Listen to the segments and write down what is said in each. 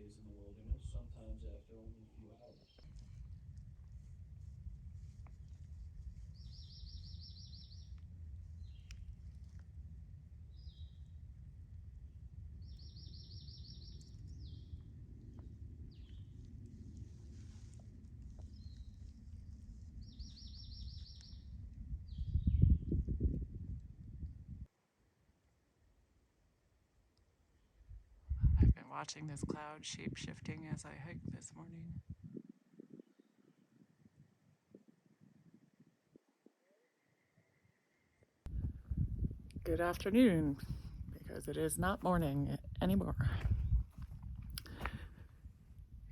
days in the wilderness, sometimes after only a few hours. I've been watching this cloud shape shifting as I hike this morning. Good afternoon, because it is not morning anymore.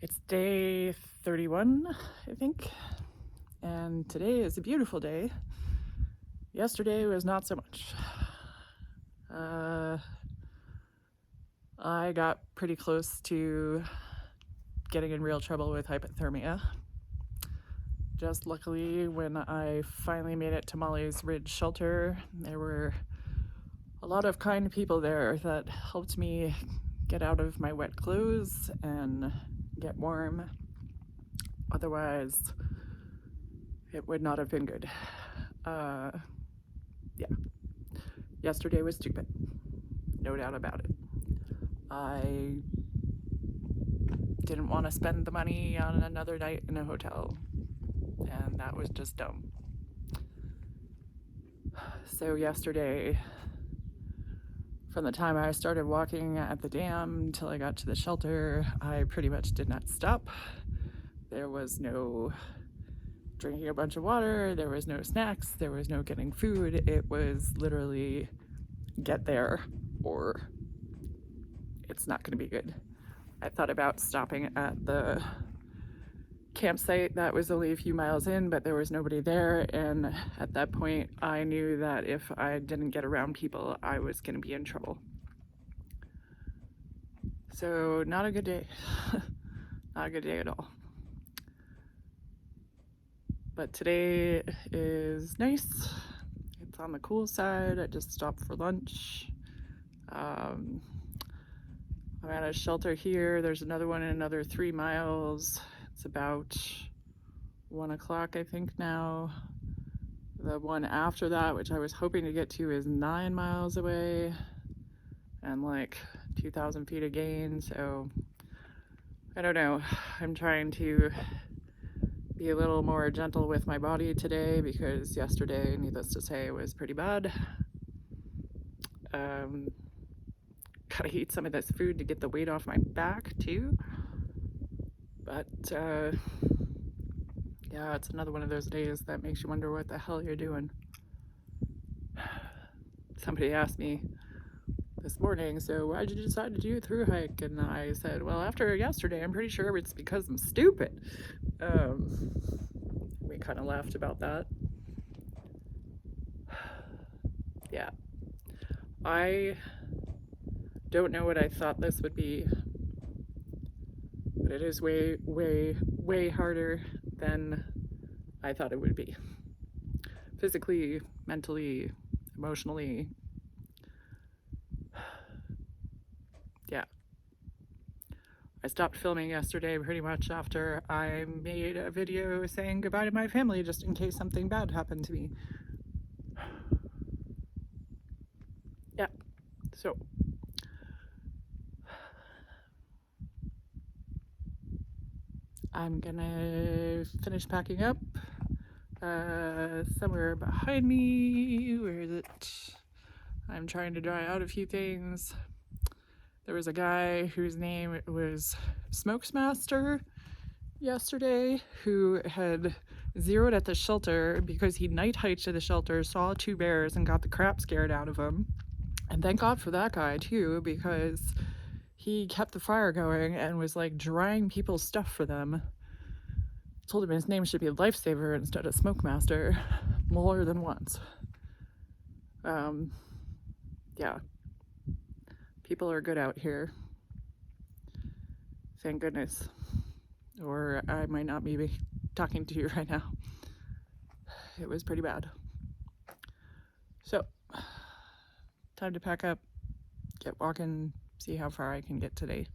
It's day 31, I think, and today is a beautiful day. Yesterday was not so much. I got pretty close to getting in real trouble with hypothermia. Just luckily, when I finally made it to Molly's Ridge shelter, there were a lot of kind people there that helped me get out of my wet clothes and get warm. Otherwise, it would not have been good. Yeah. Yesterday was stupid. No doubt about it. I didn't want to spend the money on another night in a hotel, and that was just dumb. So yesterday, from the time I started walking at the dam till I got to the shelter, I pretty much did not stop. There was no drinking a bunch of water, there was no snacks, there was no getting food. It was literally get there or it's not going to be good. I thought about stopping at the campsite that was only a few miles in, but there was nobody there, and at that point I knew that if I didn't get around people, I was going to be in trouble. So not a good day. Not a good day at all. But today is nice. It's on the cool side. I just stopped for lunch. I'm at a shelter here. There's another one in another 3 miles. It's about 1 o'clock, I think, now. The one after that, which I was hoping to get to, is 9 miles away and like 2,000 feet of gain. So I don't know. I'm trying to be a little more gentle with my body today because yesterday, needless to say, was pretty bad. Gotta eat some of this food to get the weight off my back too. But yeah, it's another one of those days that makes you wonder what the hell you're doing. Somebody asked me this morning, so why'd you decide to do a through hike? And I said, well, after yesterday, I'm pretty sure it's because I'm stupid. We kind of laughed about that. Yeah. I don't know what I thought this would be, but it is way, way, way harder than I thought it would be. Physically, mentally, emotionally. Yeah. I stopped filming yesterday pretty much after I made a video saying goodbye to my family just in case something bad happened to me. Yeah. So I'm gonna finish packing up. Somewhere behind me, where is it? I'm trying to dry out a few things. There was a guy whose name was Smokesmaster yesterday who had zeroed at the shelter because he night hiked to the shelter, saw 2 bears, and got the crap scared out of him. And thank God for that guy too, because he kept the fire going and was like drying people's stuff for them. Told him his name should be Lifesaver instead of Smokemaster more than once. Yeah. People are good out here. Thank goodness. Or I might not be talking to you right now. It was pretty bad. So, time to pack up, get walking, see how far I can get today.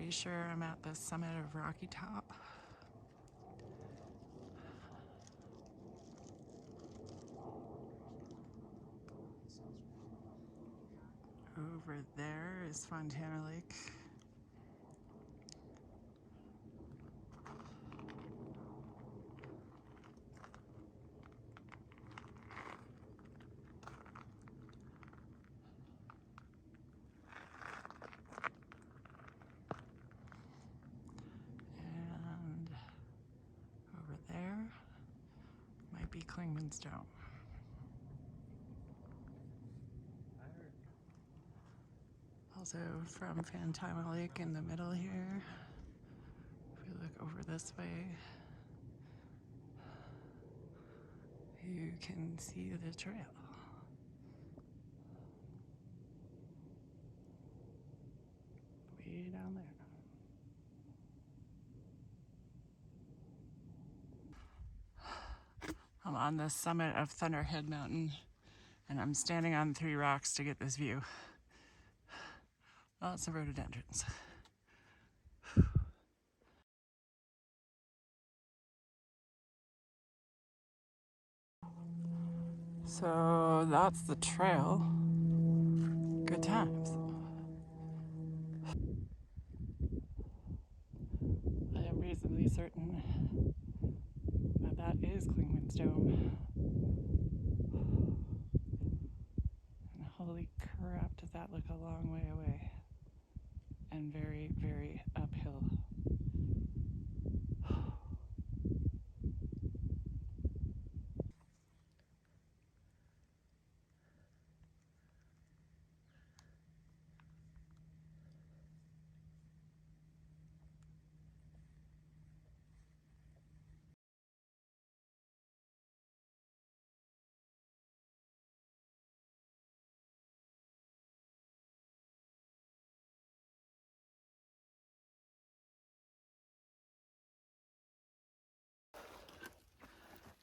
Pretty sure I'm at the summit of Rocky Top. Over there is Fontana Lake. And over there might be Clingman's Dome. Also from Fontana Lake in the middle here, if you look over this way, you can see the trail. Way down there. I'm on the summit of Thunderhead Mountain, and I'm standing on 3 rocks to get this view. Lots of rhododendrons. So that's the trail. Good times. I am reasonably certain that that is Clingman's Dome. And holy crap, does that look a long way away. And very, very uphill.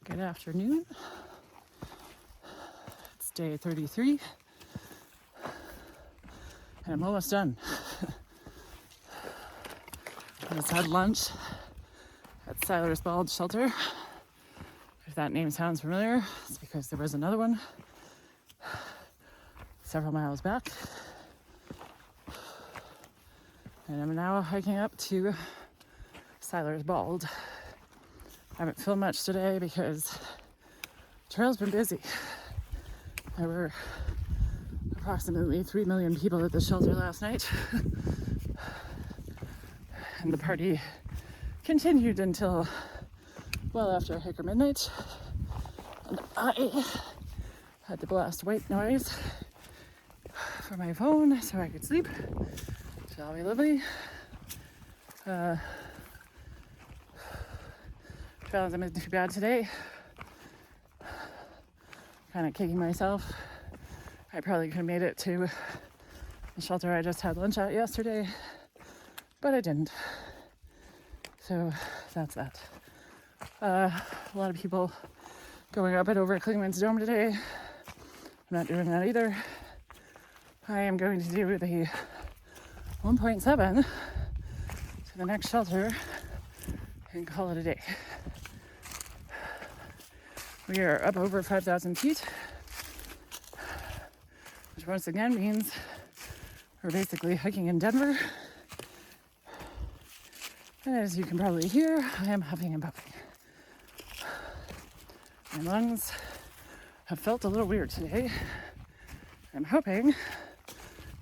Good afternoon. It's day 33, and I'm almost done. I just had lunch at Siler's Bald Shelter. If that name sounds familiar, it's because there was another one several miles back. And I'm now hiking up to Siler's Bald. I haven't filmed much today because the trail's been busy. There were approximately 3 million people at the shelter last night. And the party continued until well after hiker midnight. And I had to blast white noise for my phone so I could sleep. Shall we, lovely? Trail hasn't been too bad today. Kind of kicking myself. I probably could have made it to the shelter I just had lunch at yesterday, but I didn't. So that's that. A lot of people going up and over Clingman's Dome today. I'm not doing that either. I am going to do the 1.7 to the next shelter and call it a day. We are up over 5,000 feet, which once again means we're basically hiking in Denver. And as you can probably hear, I am huffing and puffing. My lungs have felt a little weird today. I'm hoping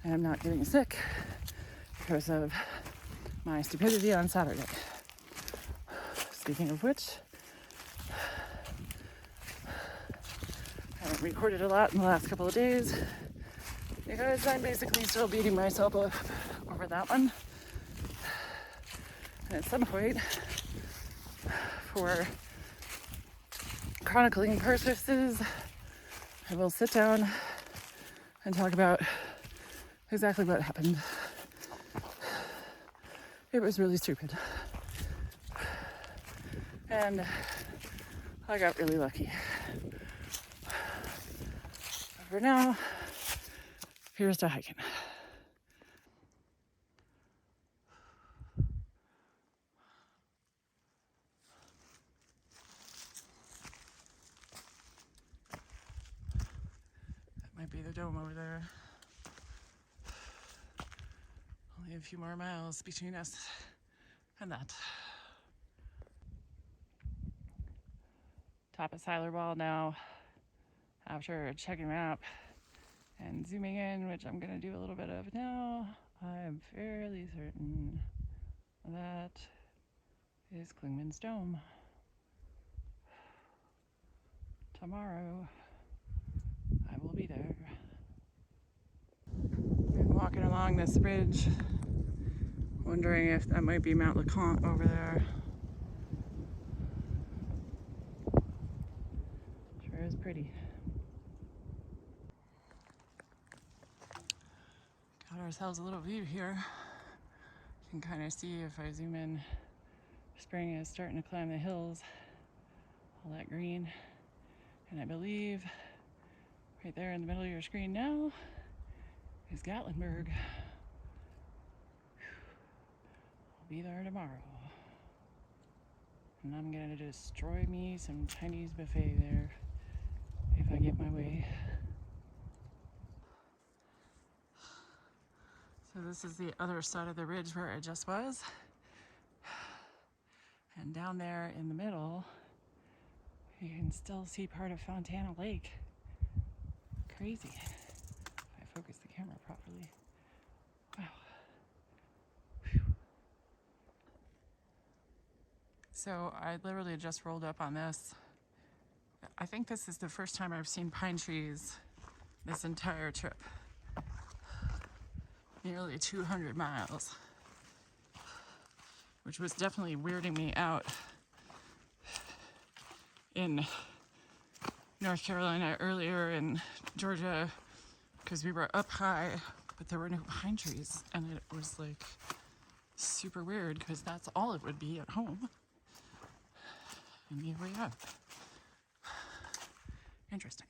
I am not getting sick because of my stupidity on Saturday. Speaking of which, I haven't recorded a lot in the last couple of days because I'm basically still beating myself up over that one. And at some point, for chronicling purposes, I will sit down and talk about exactly what happened. It was really stupid. And I got really lucky. For now, here's to hiking. dome over there. Only a few more miles between us and that. Top of Siler Ball now, after checking the map and zooming in, which I'm going to do a little bit of now. I'm fairly certain that is Klingman's Dome. Tomorrow, I will be there. Been walking along this ridge, wondering if that might be Mount LeConte over there. Sure is pretty. Got ourselves a little view here. You can kind of see if I zoom in. Spring is starting to climb the hills. All that green. And I believe right there in the middle of your screen now is Gatlinburg. I'll be there tomorrow. And I'm gonna destroy me some Chinese buffet there if I get my way. So this is the other side of the ridge where I just was. And down there in the middle, you can still see part of Fontana Lake. Crazy. If I focus the camera properly. Wow. Whew. So I literally just rolled up on this. I think this is the first time I've seen pine trees this entire trip. Nearly 200 miles. Which was definitely weirding me out in North Carolina earlier, in Georgia, because we were up high, but there were no pine trees, and it was like super weird because that's all it would be at home. And here we are. Interesting.